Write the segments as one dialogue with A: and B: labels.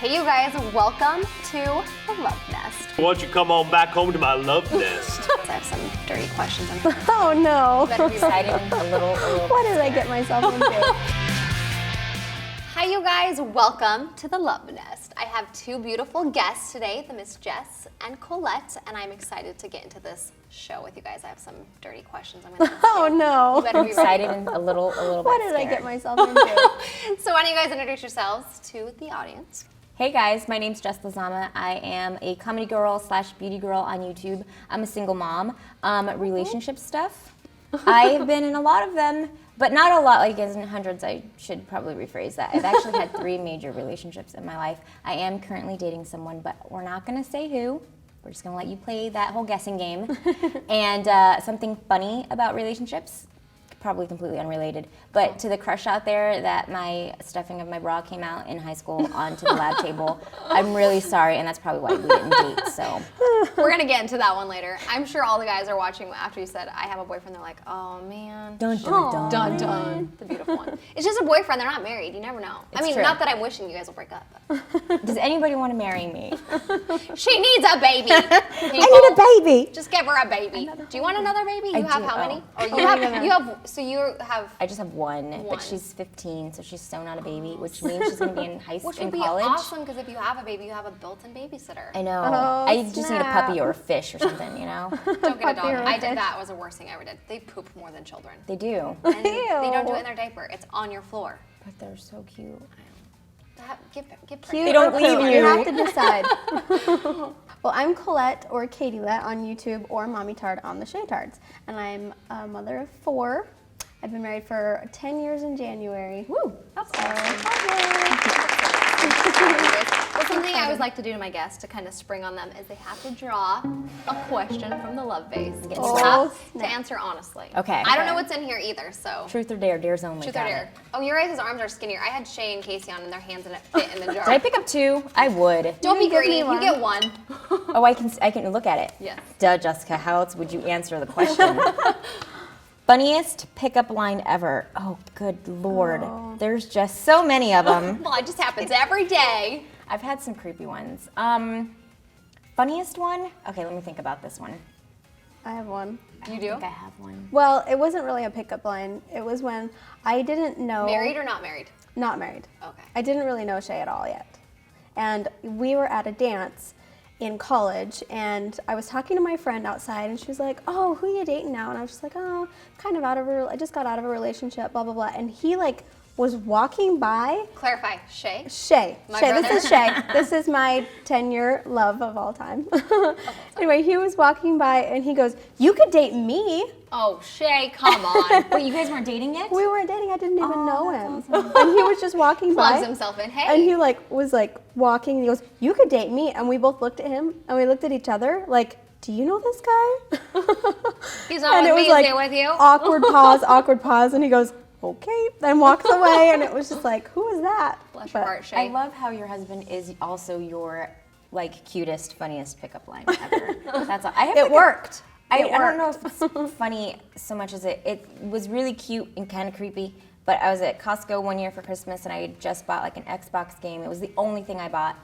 A: Hey you guys, welcome to the Love Nest.
B: Why don't you come on back home to my love nest?
A: I have some dirty questions.
C: Oh no.
A: Better be excited a little.
C: What did I get myself into?
A: Hi you guys, welcome to the Love Nest. I have two beautiful guests today, the Miss Jess and Colette, and I'm excited to get into this show with you guys. I have some dirty questions I'm gonna ask
C: Oh
A: you.
C: no.
A: You better be
D: Excited
A: ready.
D: and a little
C: What
D: bit
C: did I
D: scared.
C: get myself into?
A: So why don't you guys introduce yourselves to the audience?
D: Hey guys, my name's Jess Lozama. I am a comedy girl / beauty girl on YouTube. I'm a single mom. Relationship stuff. I've been in a lot of them, but not a lot, like as in hundreds. I should probably rephrase that. I've actually had 3 major relationships in my life. I am currently dating someone, but we're not gonna say who. We're just gonna let you play that whole guessing game. And something funny about relationships, probably completely unrelated, but to the crush out there that my stuffing of my bra came out in high school onto the lab table, I'm really sorry, and that's probably why we didn't date, so.
A: We're gonna get into that one later. I'm sure all the guys are watching after you said I have a boyfriend. They're like, oh man.
D: Dun, dun, dun.
A: Dun dun. The beautiful one. It's just a boyfriend. They're not married. You never know. I mean,
D: true.
A: not that I'm wishing you guys will break up. But
D: Does anybody want to marry me?
A: she needs a baby.
C: I need a baby.
A: Just give her a baby. Do you want another baby? You
D: I
A: have
D: do.
A: how many?
D: Oh.
A: Or you have. So you have.
D: I just have one,
A: One.
D: but she's 15, so she's so not a baby, which means she's gonna be in high school,
A: Which
D: in
A: would be
D: college.
A: awesome because if you have a baby, you have a built-in babysitter.
D: I know.
C: Oh,
D: I just need a
C: snap.
D: puppy or a fish or something, you know?
A: Don't get a dog.
C: Puppy or a
A: I did
C: fish.
A: that. It was the worst thing I ever did. They poop more than children.
D: They do,
A: And they don't do
C: Ew.
A: it in their diaper. It's on your floor.
D: but they're so cute.
A: Give
C: Cute
D: They don't
C: or
D: leave
C: poop?
D: you.
C: have to decide. Well, I'm Colette or Katie-Let on YouTube or Mommy Tard on the Shay Tards. And I'm a mother of 4. I've been married for 10 years in January.
A: Woo! That's Well, something I always like to do to my guests to kind of spring on them is they have to draw a question from the love base. You
C: Oh,
A: have to
C: snap.
A: answer honestly.
D: Okay.
A: I don't know what's in here either, so.
D: Truth or dare, dares only.
A: Truth or
D: got
A: dare.
D: it.
A: Oh, your guys' arms are skinnier. I had Shay and Casey on and their hands didn't fit in the jar.
D: Did I pick up 2? I would.
A: Don't be
C: You give
A: greedy.
C: me
A: You
C: one.
A: get one.
D: Oh, I can look at it.
A: Yes.
D: Duh, Jessica, how else would you answer the question? Funniest pickup line ever. Oh, good Lord.
C: Oh.
D: There's just so many of them.
A: Well, it just happens every day.
D: I've had some creepy ones. Funniest one? Okay, let me think about this one.
C: I have one.
A: You
D: I
A: do?
D: think I have one.
C: Well, it wasn't really a pickup line. It was when I didn't know.
A: Married or not married?
C: Not married.
A: Okay.
C: I didn't really know Shay at all yet. And we were at a dance in college, and I was talking to my friend outside, and she was like, oh, who are you dating now? And I was just like, oh, kind of I just got out of a relationship, blah, blah, blah. And he was walking by.
A: Clarify. Shay?
C: Shay.
A: My
C: Shay,
A: brother?
C: this is Shay. This is my 10-year love of all time. Anyway, he was walking by, and he goes, you could date me.
A: Oh, Shay, come on.
D: Wait, you guys weren't dating yet?
C: We weren't dating. I didn't even know
D: that's
C: him.
D: awesome.
C: And he was just walking by.
A: Plugs himself in. Hey.
C: And he was walking, and he goes, you could date me. And we both looked at him, and we looked at each other like, do you know this guy?
A: He's not
C: And
A: with
C: it
A: me,
C: was
A: is
C: like
A: he with you?
C: awkward pause, and he goes, okay, and walks away, and it was just like, who is that?
A: Bless your
C: But-
A: heart, Shay.
D: I love how your husband is also your cutest, funniest pickup line ever. That's all. I have
C: It worked.
D: I
C: It
D: don't know
C: worked.
D: if it's funny so much as it was really cute and kind of creepy. But I was at Costco one year for Christmas, and I had just bought an Xbox game. It was the only thing I bought,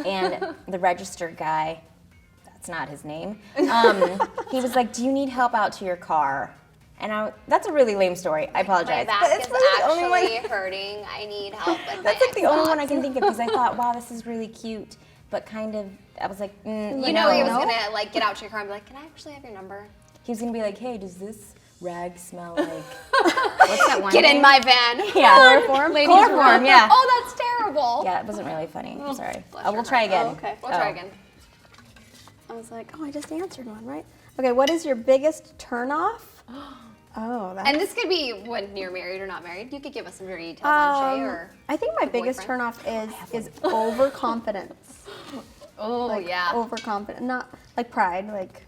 D: and the register guy, that's not his name, he was like, do you need help out to your car? And that's a really lame story. I
A: My
D: apologize.
A: back
D: But
A: is
D: it's really the only one.
A: actually hurting. I need help with
D: That's
A: my
D: like the only
A: Xbox.
D: one I can think of because I thought, wow, this is really cute, but kind of, I was like,
A: You
D: no.
A: know he was gonna get out to your car and be like, can I actually have your number?
D: He was gonna be like, hey, does this rag smell like, what's that one
A: Get
D: name?
A: in my van.
D: Yeah.
C: Chloroform?
A: Ladies
D: Chloroform,
A: room.
D: yeah.
A: Oh, that's terrible.
D: Yeah, it wasn't really funny. I'm sorry.
A: Bless
D: We'll
A: your
D: try
A: heart.
D: again.
C: Oh, okay.
A: We'll try again.
C: I was like, oh, I just answered one, right? Okay, what is your biggest turnoff? Oh, that's...
A: And this could be when you're married or not married. You could give us some dirty details on Shay or.
C: I think my
A: your
C: biggest
A: boyfriend.
C: turnoff is overconfidence.
A: Oh yeah.
C: Overconfident, not like pride, like.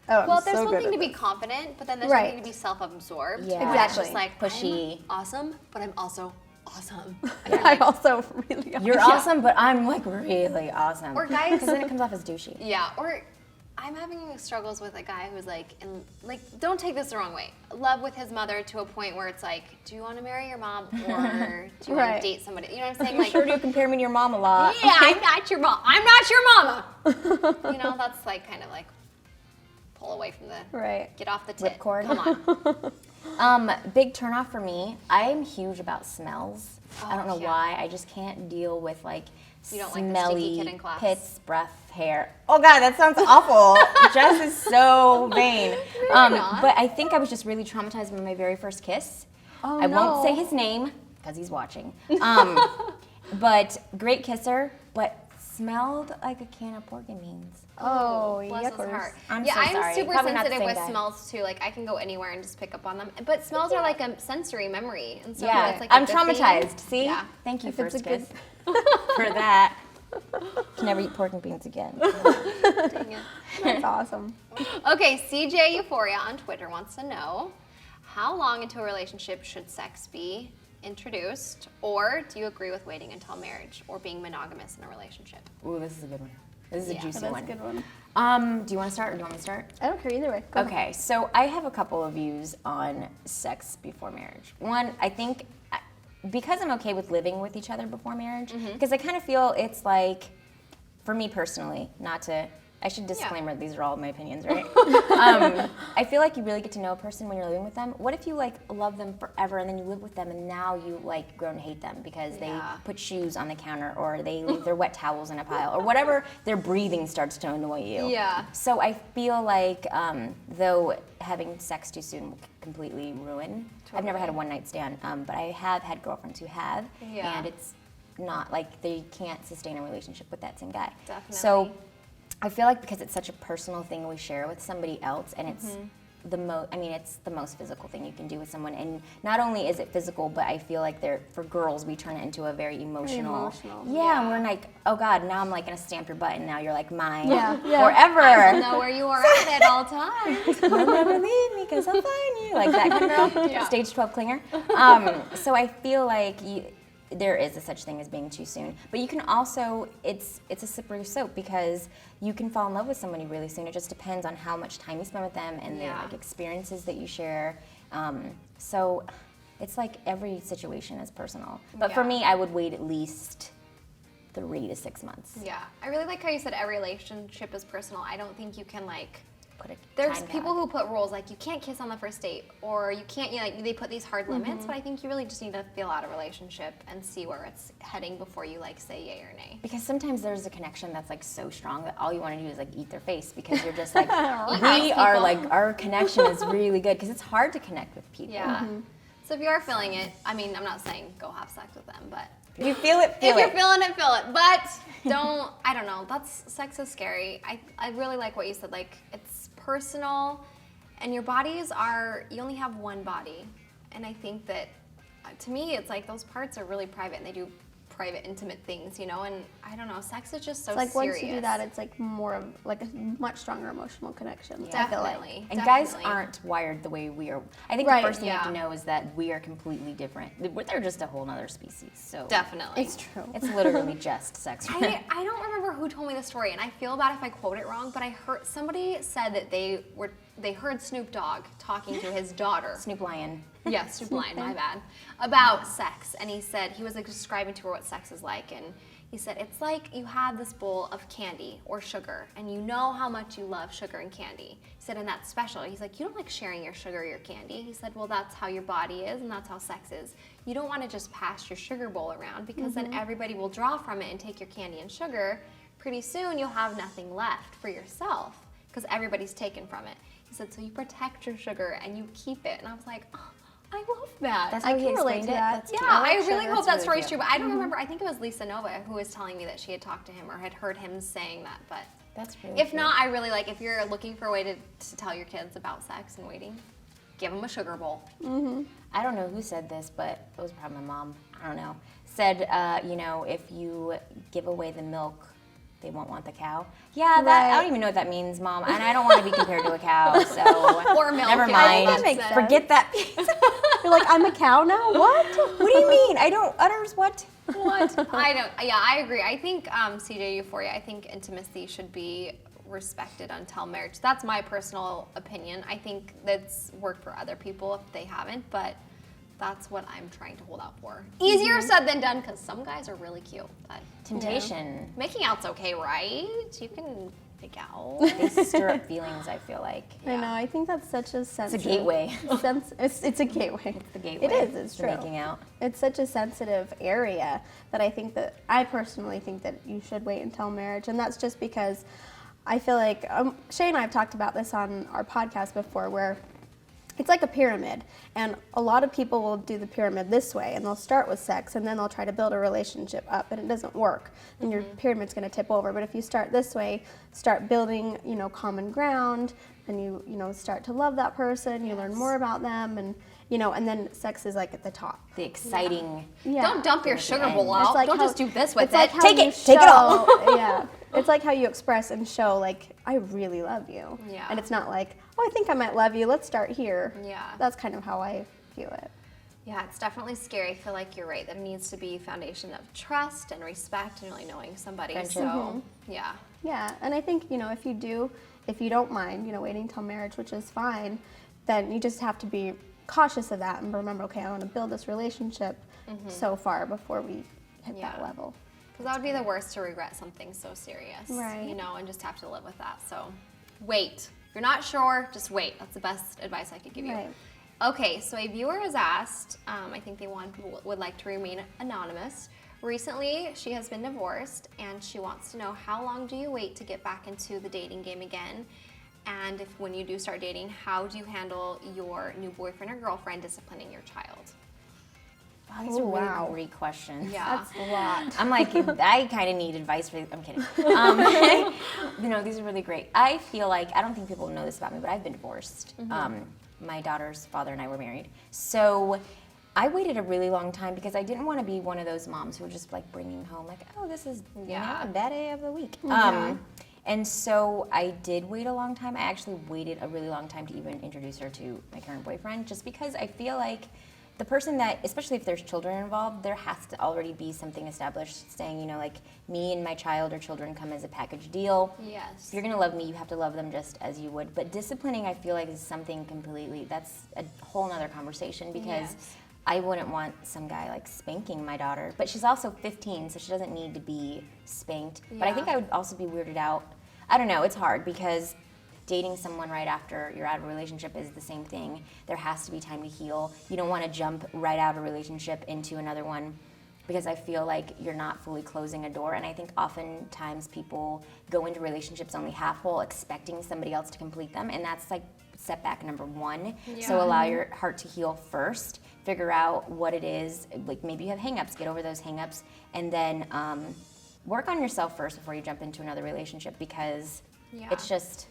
C: Oh,
A: Well,
C: I'm
A: there's
C: so
A: one
C: good
A: thing
C: at
A: to be
C: this.
A: confident, but then there's
C: Right.
A: something to be self-absorbed.
D: Yeah.
A: where it's
C: Exactly.
A: Just like
D: Pushy.
A: I'm awesome, but I'm also awesome.
C: I'm also really.
D: You're
A: Yeah.
D: awesome, but I'm like really awesome.
A: Or guys-
D: Because then it comes off as douchey.
A: Yeah, or I'm having struggles with a guy who's don't take this the wrong way, love with his mother to a point where it's like, do you want to marry your mom or do you want to date somebody? You know what I'm saying?
D: You sure do compare me to your mom a lot.
A: Yeah, I'm not your mom. I'm not your mama. You know, that's like kind of like pull away from the get off the tit.
D: Whipcord.
A: Come on.
D: Big turnoff for me. I'm huge about smells. I don't know
A: yeah.
D: why. I just can't deal with like
A: You don't like the
D: smelly
A: stinky kid in class.
D: pits, breath, hair. Oh God, that sounds awful. Jess is so vain.
A: not.
D: But I think I was just really traumatized by my very first kiss.
C: Oh,
D: I won't say
C: no.
D: his name because he's watching. But great kisser, but smelled like a can of pork and beans.
C: Oh,
A: Bless his
C: yuckers.
A: heart.
D: I'm
A: yeah,
D: so
A: I'm
D: sorry.
A: super
D: Probably not the
A: sensitive
D: same
A: with
D: guy.
A: smells too. Like I can go anywhere and just pick up on them. But smells are like a sensory memory, and so
D: Yeah,
A: it's like a
D: I'm
A: good thing.
D: traumatized. See?
A: Yeah.
D: Thank you,
C: If it's
D: first
C: a good-
D: kiss, for that. Can never eat pork and beans again.
A: Dang it.
C: That's awesome.
A: Okay, CJ Euphoria on Twitter wants to know, how long into a relationship should sex be introduced, or do you agree with waiting until marriage or being monogamous in a relationship?
D: Ooh, this is a good one. This is a
A: Yeah.
D: juicy
C: That's
D: one.
C: a good one.
D: Do you want to start or do you want me to start?
C: I don't care either way. Go ahead.
D: Okay, so I have a couple of views on sex before marriage. One, I think because I'm okay with living with each other before marriage, because I kind of feel it's like, for me personally, I should disclaimer these are all my opinions, right? I feel like you really get to know a person when you're living with them. What if you like love them forever and then you live with them and now you like grow to hate them because they put shoes on the counter or they leave their wet towels in a pile or whatever, their breathing starts to annoy you.
A: Yeah.
D: So I feel like though having sex too soon will completely ruin. I've never had a one night stand, but I have had girlfriends who have,
A: Yeah.
D: and it's not like they can't sustain a relationship with that same guy.
A: Definitely.
D: So I feel like because it's such a personal thing we share with somebody else, and it's it's the most physical thing you can do with someone. And not only is it physical, but I feel like for girls, we turn it into a very emotional. Yeah, and we're like, oh God, now I'm like gonna stamp your butt, and now you're like mine forever.
A: I know where you are at all times.
D: You'll never leave me because I'll find you. Like that kind of girl, stage 12 clinger. So I feel like there is a such thing as being too soon. But you can also, it's a slippery slope because you can fall in love with somebody really soon. It just depends on how much time you spend with them and the like experiences that you share. So it's like every situation is personal. But for me, I would wait at least 3 to 6 months.
A: Yeah, I really like how you said every relationship is personal. I don't think you can like.
D: Put a
A: There's
D: time
A: people
D: tag.
A: who put rules like you can't kiss on the first date or you can't, they put these hard limits, but I think you really just need to feel out a relationship and see where it's heading before you like say yay or nay.
D: Because sometimes there's a connection that's like so strong that all you want to do is like eat their face because you're just like,
A: nice
D: we are
A: people.
D: like, our connection is really good because it's hard to connect with people.
A: Yeah. So if you are feeling it, I mean, I'm not saying go have sex with them, but
D: If you feel it, feel
A: if
D: it.
A: you're feeling it, feel it. But I don't know, sex is scary. I really like what you said, like it's personal and your bodies you only have one body. And I think that to me, it's like those parts are really private and they do private, intimate things, and I don't know, sex is just so
C: It's like
A: serious.
C: once you do that, it's like more of like a much stronger emotional connection. I feel like.
A: Definitely.
D: And guys aren't wired the way we are. I think
C: Right,
D: the first thing you have
A: yeah.
D: to know is that we are completely different. They're just a whole nother species. So
A: Definitely.
C: It's true.
D: it's literally just sex.
A: I don't remember who told me the story, and I feel bad if I quote it wrong, but I heard somebody said that they heard Snoop Dogg talking to his daughter.
D: Snoop Lion.
A: Yeah, Snoop Lion, my bad. About sex, and he said he was like describing to her what sex is like, and he said it's like you have this bowl of candy or sugar, and you know how much you love sugar and candy. He said, and that's special. He's like, you don't like sharing your sugar or your candy. He said, well, that's how your body is, and that's how sex is. You don't want to just pass your sugar bowl around because then everybody will draw from it and take your candy and sugar. Pretty soon you'll have nothing left for yourself because everybody's taken from it. He said, so you protect your sugar and you keep it. And I was like, oh, I love that.
D: That's
C: I
D: how he
C: can relate
D: explained
C: to
D: it.
C: that.
D: That's
A: Yeah,
D: cute.
A: I
C: like
A: really
C: sugar.
A: hope that
D: That's really
A: story's
D: cute.
A: true, but I don't remember. I think it was Lisa Nova who was telling me that she had talked to him or had heard him saying that. But
D: That's really
A: if
D: cute.
A: not, I really like if you're looking for a way to tell your kids about sex and waiting, give them a sugar bowl.
D: I don't know who said this, but it was probably my mom. I don't know. Said, if you give away the milk, they won't want the cow. Yeah, I don't even know what that means, Mom. And I don't want to be compared to a cow, so
A: Or milk.
D: never
A: yeah,
D: mind.
A: that
C: makes
A: sense.
D: Forget that.
C: You're like, I'm a cow now? What?
D: What do you mean? I don't. Utters what?
A: What? I don't. Yeah, I agree. I think CJ Euphoria. I think intimacy should be respected until marriage. That's my personal opinion. I think that's worked for other people if they haven't, but that's what I'm trying to hold out for. Easier said than done, because some guys are really cute. But
D: Temptation.
A: making out's okay, right? You can make out.
D: They stir up feelings, I feel like.
C: I know. I think that's such a sensitive.
D: It's a gateway.
C: It's a gateway.
D: It's the gateway.
C: It is. It's
D: to
C: true.
D: making out.
C: It's such a sensitive area that I personally think that you should wait until marriage, and that's just because I feel like Shay and I have talked about this on our podcast before, where it's like a pyramid, and a lot of people will do the pyramid this way, and they'll start with sex, and then they'll try to build a relationship up, and it doesn't work, and your pyramid's going to tip over. But if you start this way, start building, common ground, and you start to love that person, you learn more about them, and and then sex is like at the top.
D: The exciting.
C: Yeah.
A: Don't dump your sugar bowl
C: It's
A: out.
C: like
A: Don't
C: how-
A: just do this with
C: it's like
A: it.
C: how
D: Take
C: you
D: it. Take it all.
C: show- yeah. It's like how you express and show, like, I really love you.
A: Yeah.
C: And it's not like, oh, I think I might love you. Let's start here.
A: Yeah.
C: That's kind of how I view it.
A: Yeah, it's definitely scary. I feel like you're right. That it needs to be a foundation of trust and respect and really knowing somebody.
D: Friendship.
A: So, yeah.
C: Yeah. And I think, if you don't mind, waiting till marriage, which is fine, then you just have to be cautious of that and remember, okay, I want to build this relationship so far before we hit that
A: Yeah.
C: level.
A: Because that would be the worst to regret something so serious.
C: Right.
A: And just have to live with that. So, wait. If you're not sure, just wait. That's the best advice I could give you.
C: Right.
A: Okay, so a viewer has asked, I think they would like to remain anonymous. Recently, she has been divorced, and she wants to know, how long do you wait to get back into the dating game again? And when you do start dating, how do you handle your new boyfriend or girlfriend disciplining your child?
D: Wow, these are really great questions.
A: Yeah.
C: That's a lot.
D: I'm like, I kind of need advice for. I'm kidding. These are really great. I feel like, I don't think people know this about me, but I've been divorced. My daughter's father and I were married, so I waited a really long time because I didn't want to be one of those moms who were just like bringing home like, oh, this is daddy of the week. And so I did wait a long time. I actually waited a really long time to even introduce her to my current boyfriend, just because I feel like the person that, especially if there's children involved, there has to already be something established saying, like, me and my child or children come as a package deal.
A: Yes.
D: If you're gonna love me, you have to love them just as you would. But disciplining, I feel like, is something completely, that's a whole nother conversation, because
A: Yes.
D: I wouldn't want some guy like spanking my daughter. But she's also 15, so she doesn't need to be spanked. But I think I would also be weirded out. I don't know, it's hard because dating someone right after you're out of a relationship is the same thing. There has to be time to heal. You don't want to jump right out of a relationship into another one, because I feel like you're not fully closing a door. And I think oftentimes people go into relationships only half whole, expecting somebody else to complete them, and that's like setback number one. So allow your heart to heal first, figure out what it is, like maybe you have hang-ups, get over those hang-ups, and then work on yourself first before you jump into another relationship, because it's just,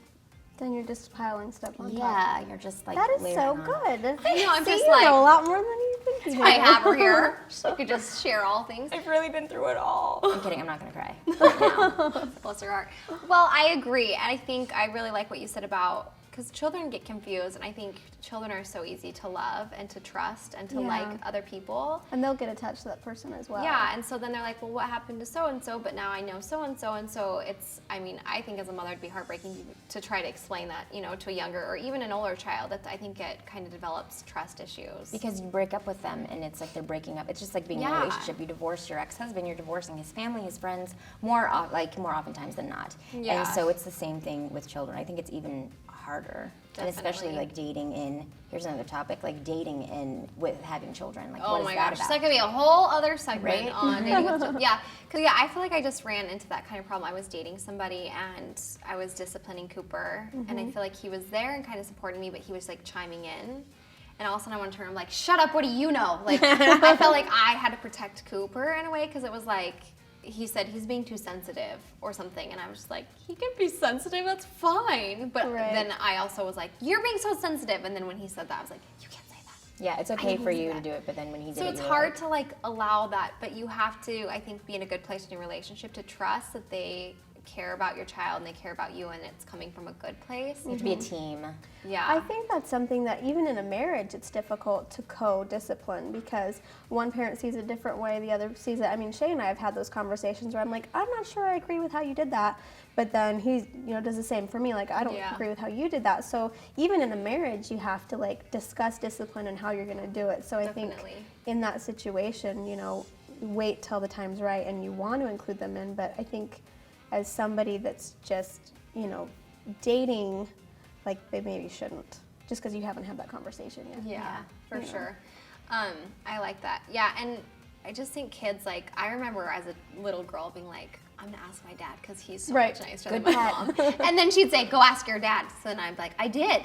C: Then you're just piling stuff on top.
D: yeah, you're just like
C: That is
D: layering
C: so
D: on.
C: good.
A: I know, I'm
C: See,
A: just
C: you
A: like,
C: know a lot more than you think you do.
A: I have her here. She could just share all things.
D: I've really been through it all. I'm kidding, I'm not gonna cry.
A: Bless her heart. Well, I agree. And I think I really like what you said about, because children get confused, and I think children are so easy to love and to trust and to like other people.
C: And they'll get attached to that person as well.
A: Yeah, and so then they're like, well, what happened to so-and-so? But now I know so-and-so, and so it's, I mean, I think as a mother it'd be heartbreaking to try to explain that, to a younger or even an older child. That I think it kind of develops trust issues.
D: Because you break up with them, and it's like they're breaking up. It's just like being in a relationship. You divorce your ex-husband, you're divorcing his family, his friends, more oftentimes than not.
A: Yeah.
D: And so it's the same thing with children. I think it's even harder. And especially
A: Definitely.
D: like dating in, here's another topic, like dating in with having children. Like,
A: Oh
D: what is
A: my
D: that
A: gosh,
D: about?
A: that could be a whole other segment
D: Right?
A: on dating with children. Yeah, because I feel like I just ran into that kind of problem. I was dating somebody and I was disciplining Cooper, and I feel like he was there and kind of supporting me, but he was like chiming in. And all of a sudden I want to turn him like, shut up, what do you know? Like, I felt like I had to protect Cooper in a way, because it was like, he said he's being too sensitive or something, and I was just like, he can be sensitive, that's fine. But then I also was like, you're being so sensitive. And then when he said that, I was like, you can't say that.
D: Yeah, it's okay for you to do it, but then when he did
A: So
D: it,
A: it's
D: you were
A: hard
D: like,
A: to like allow that, but you have to, I think, be in a good place in your relationship to trust that they care about your child and they care about you and it's coming from a good place.
D: You have to be a team.
A: Yeah.
C: I think that's something that even in a marriage, it's difficult to co-discipline because one parent sees it a different way, the other sees it. I mean, Shay and I have had those conversations where I'm like, I'm not sure I agree with how you did that, but then he, does the same for me. Like, I don't agree with how you did that. So even in a marriage, you have to like discuss discipline and how you're going to do it. So I think in that situation, wait till the time's right and you want to include them in. But I think as somebody that's just, dating, like they maybe shouldn't, just because you haven't had that conversation yet.
A: Yeah, for sure. I like that. Yeah, and I just think kids, like, I remember as a little girl being like, I'm gonna ask my dad because he's so much nicer than my mom. And then she'd say, go ask your dad. So then I'd be like, I did.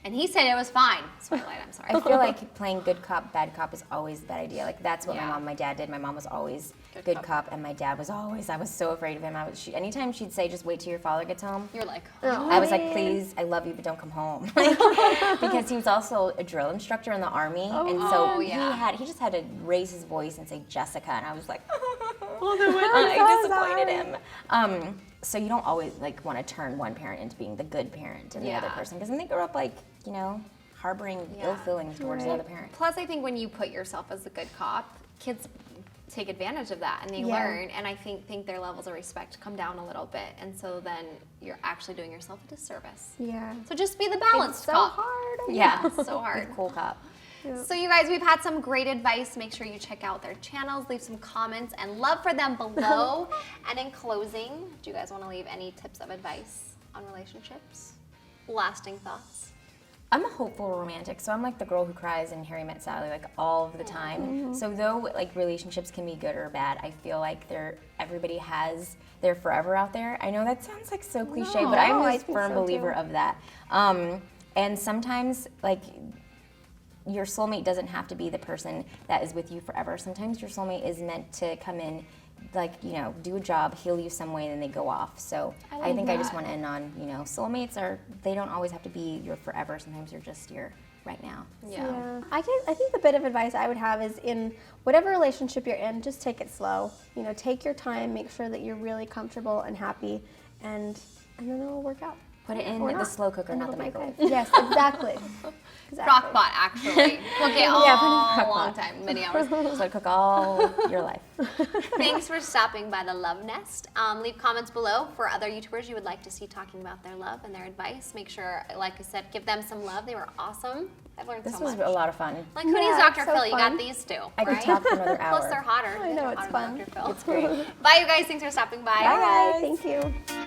A: And he said it was fine. Twilight, I'm sorry.
D: I feel like playing good cop, bad cop is always a bad idea. Like that's what my mom and my dad did. My mom was always good cop, and my dad was always, I was so afraid of him. Anytime she'd say, just wait till your father gets home.
A: You're like,
D: I was like, please, I love you, but don't come home. Because he was also a drill instructor in the Army. And so he just had to raise his voice and say Jessica. And I was like, I disappointed him. So you don't always like want to turn one parent into being the good parent and the other person, because then they grow up like, harboring ill feelings towards the other parent.
A: Plus, I think when you put yourself as the good cop, kids take advantage of that and they learn, and I think their levels of respect come down a little bit, and so then you're actually doing yourself a disservice.
C: Yeah.
A: So just be the balanced cop.
C: So hard.
A: Yeah, so hard.
D: Cool cop.
C: Yeah.
A: So you guys, we've had some great advice. Make sure you check out their channels, leave some comments and love for them below. And in closing, do you guys want to leave any tips of advice on relationships? Lasting thoughts?
D: I'm a hopeful romantic, so I'm like the girl who cries in Harry Met Sally like all of the time. So though like relationships can be good or bad, I feel like everybody has their forever out there. I know that sounds like so cliche, but I'm a firm believer of that. And sometimes like your soulmate doesn't have to be the person that is with you forever. Sometimes your soulmate is meant to come in, like, do a job, heal you some way, and then they go off. So I think I just want to end on, soulmates they don't always have to be your forever. Sometimes you're just your right now.
A: Yeah.
C: I think the bit of advice I would have is in whatever relationship you're in, just take it slow. Take your time, make sure that you're really comfortable and happy, and then it'll work out.
D: Put it in the slow cooker, not the microwave.
C: Yes, exactly.
A: Crock-pot, actually. Cook it a long time, many hours.
D: So cook all your life.
A: Thanks for stopping by the Love Nest. Leave comments below for other YouTubers you would like to see talking about their love and their advice. Make sure, like I said, give them some love. They were awesome. I've learned so much.
D: This was a lot of fun.
A: Like, who needs Dr. Phil? You got these two,
D: I could talk for another hour.
A: Plus, they're hotter.
C: I know, it's fun.
A: Dr. Phil.
D: It's great.
A: Bye, you guys. Thanks for stopping by.
C: Bye, guys. Thank you.